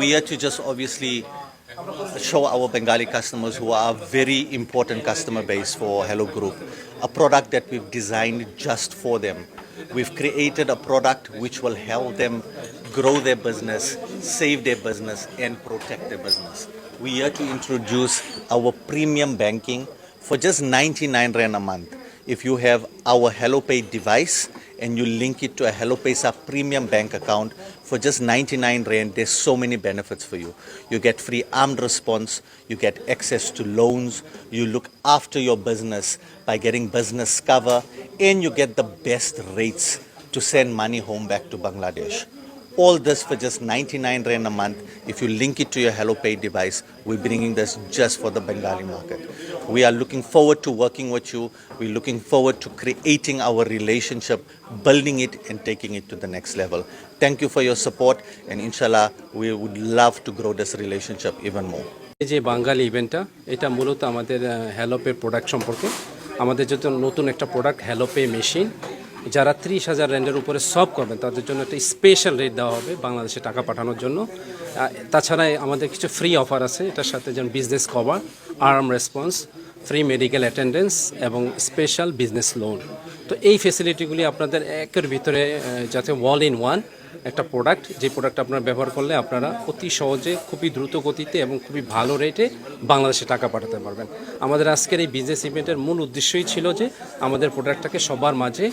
we're here to just obviously show our Bengali customers, who are a very important customer base for Hello Group, a product that we've designed just for them. We've created a product which will help them grow their business, save their business, and protect their business. We're here to introduce our premium banking for just 99 Rand a month. If you have our HelloPay device and you link it to a HelloPesa premium bank account for just 99 Rand, there's so many benefits for you. You get free armed response, you get access to loans, you look after your business by getting business cover, and you get the best rates to send money home back to Bangladesh. All this for just 99 Rand a month. If you link it to your HelloPay device, we're bringing this just for the Bengali market. We are looking forward to working with you. We're looking forward to creating our relationship, building it and taking it to the next level. Thank you for your support, and inshallah, we would love to grow this relationship even more. এই যে বাঙালি ইভেন্টটা, এটা মূলত আমাদের হ্যালোপে product সম্পর্কে। আমাদের যত নতুন একটা প্রোডাক্ট হ্যালোপে মেশিন, যারা 30,000 র্যান্ডের উপরে সব করবেন তাদের জন্য একটা স্পেশাল রেট দেওয়া হবে বাংলাদেশে টাকা পাঠানোর জন্য। তাছাড়া আমাদের কিছু ফ্রি অফার আছে এটার সাথে, যেমন business cover, arm response, free medical attendance এবং স্পেশাল বিজনেস লোন। তো এই ফেসিলিটিগুলি আপনাদের একের ভিতরে, যাতে অল ইন ওয়ান একটা প্রোডাক্ট, যে প্রোডাক্ট আপনারা ব্যবহার করলে আপনারা অতি সহজে, খুবই দ্রুত গতিতে এবং খুবই ভালো রেটে বাংলাদেশে টাকা পাঠাতে পারবেন। আমাদের আজকের এই বিজনেস ইভেন্টের মূল উদ্দেশ্যই ছিল যে আমাদের প্রোডাক্টটাকে সবার মাঝে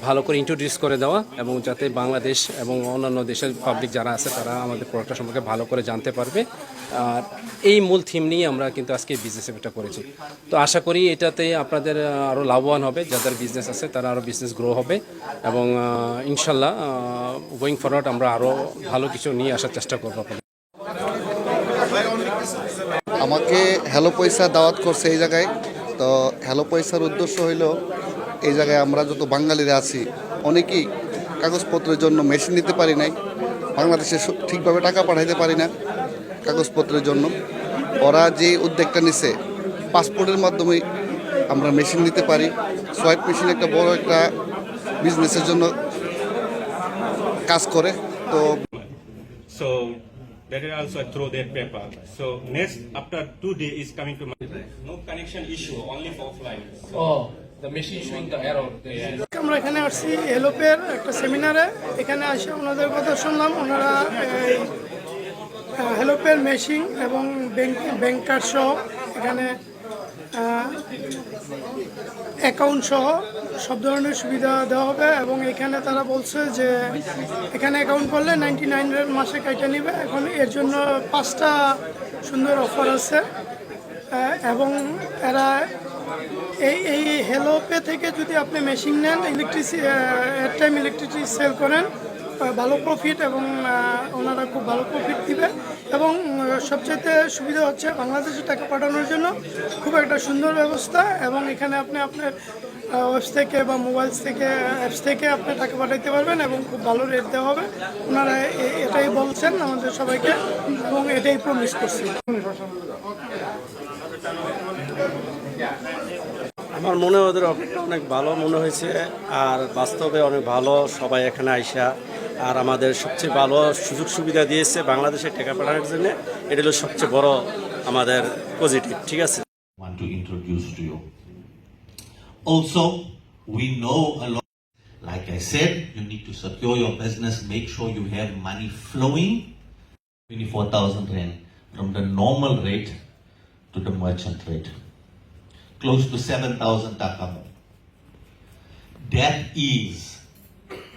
ভালো করে ইন্ট্রোডিউস করে দেওয়া, এবং যাতে বাংলাদেশ এবং অন্যান্য দেশের পাবলিক যারা আছে তারা আমাদের প্রোডাক্টটা সম্পর্কে ভালো করে জানতে পারবে। আর এই মূল থিম নিয়ে আমরা কিন্তু আজকে বিজনেস ইভেন্টটা করেছি। তো আশা করি এটাতে আপনাদের আরও লাভবান হবে, যাদের বিজনেস আছে তারা আরও বিজনেস গ্রো হবে, এবং ইনশাল্লাহ গোয়িং ফরওয়ার্ড আমরা আরও ভালো কিছু নিয়ে আসার চেষ্টা করবো। আমাকে হ্যালো পয়সা দাওয়াত করছে এই জায়গায়। তো হ্যালো পয়সার উদ্দেশ্য হইল, এই জায়গায় আমরা যত বাঙালিরা আছি অনেকেই কাগজপত্রের জন্য মেশিন নিতে পারি নাই, বাংলাদেশে ঠিকভাবে টাকা পাঠাইতে পারি না কাগজপত্রের জন্য। ওরা যে উদ্যোগটা নিছে, পাসপোর্টের মাধ্যমে আমরা মেশিন নিতে পারি। সোয়াইপ মেশিন একটা বড় একটা বিজনেসের জন্য কাজ করে। তো that is also through their paper. So next, after 2 days is coming to no connection issue, only for offline. The machine showing the error. আমরা এখানে আসছি হেলোপের একটা সেমিনারে। এখানে এসে ওনাদের কথা শুনলাম। ওনারা হেলোপের মেশিন এবং ব্যাংক কার্ড সহ, এখানে অ্যাকাউন্ট সহ সব ধরনের সুবিধা দেওয়া হবে। এবং এখানে তারা বলছে যে এখানে অ্যাকাউন্ট করলে 99 মাসে কাইটা নেবে। এখন এর জন্য 5টা সুন্দর অফার আছে। এবং এরা এই হেলোপে থেকে যদি আপনি মেশিন নেন, টাইম ইলেকট্রিসিটি সেল করেন, ভালো প্রফিট, এবং ওনারা খুব ভালো প্রফিট দিবে। এবং সবচেয়ে সুবিধা হচ্ছে বাংলাদেশে টাকা পাঠানোর জন্য খুব একটা সুন্দর ব্যবস্থা। এবং এখানে আপনি আপনার ওয়েবস থেকে বা মোবাইলস থেকে, অ্যাপস থেকে আপনি টাকা পাঠাইতে পারবেন, এবং খুব ভালো রেট দেওয়া হবে। ওনারা এটাই বলছেন আমাদের সবাইকে, এবং এটাই প্রমিস করছি। আমার মনে হয় ওদের অফারটা অনেক ভালো মনে হয়েছে, আর বাস্তবে অনেক ভালো। সবাই এখানে আইসা আর আমাদের সবচেয়ে ভালো সুযোগ সুবিধা দিয়েছে বাংলাদেশে টাকা পাঠানোর জন্য। এটা হলো সবচেয়ে বড় আমাদের পজিটিভ। ঠিক আছে। Want to introduce to you. Also, we know a lot. Like I said, you need to secure your business. Make sure you have money flowing. 24,000 Rand from the normal rate to the merchant rate. Close to 7,000 taka more. That is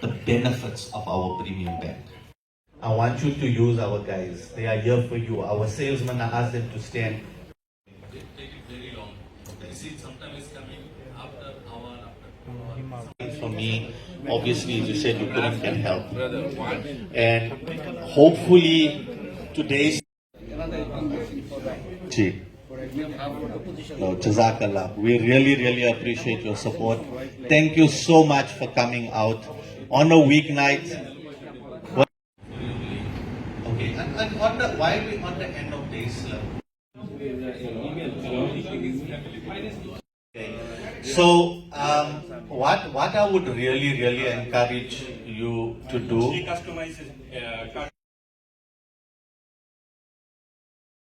the benefits of our premium bank. I want you to use our guys. They are here for you. Our salesmen, I ask them to stand. Take it very long. You see, sometimes it's coming after hour, after 2 hours. For me, obviously, as you said, Ukraine can help. And hopefully, today's... No, Jazakallah. We really, really appreciate your support. Thank you so much for coming out on a weeknight. Okay, and why are we on the end of day slip? Okay. So, what I would really, really encourage you to do. She customizes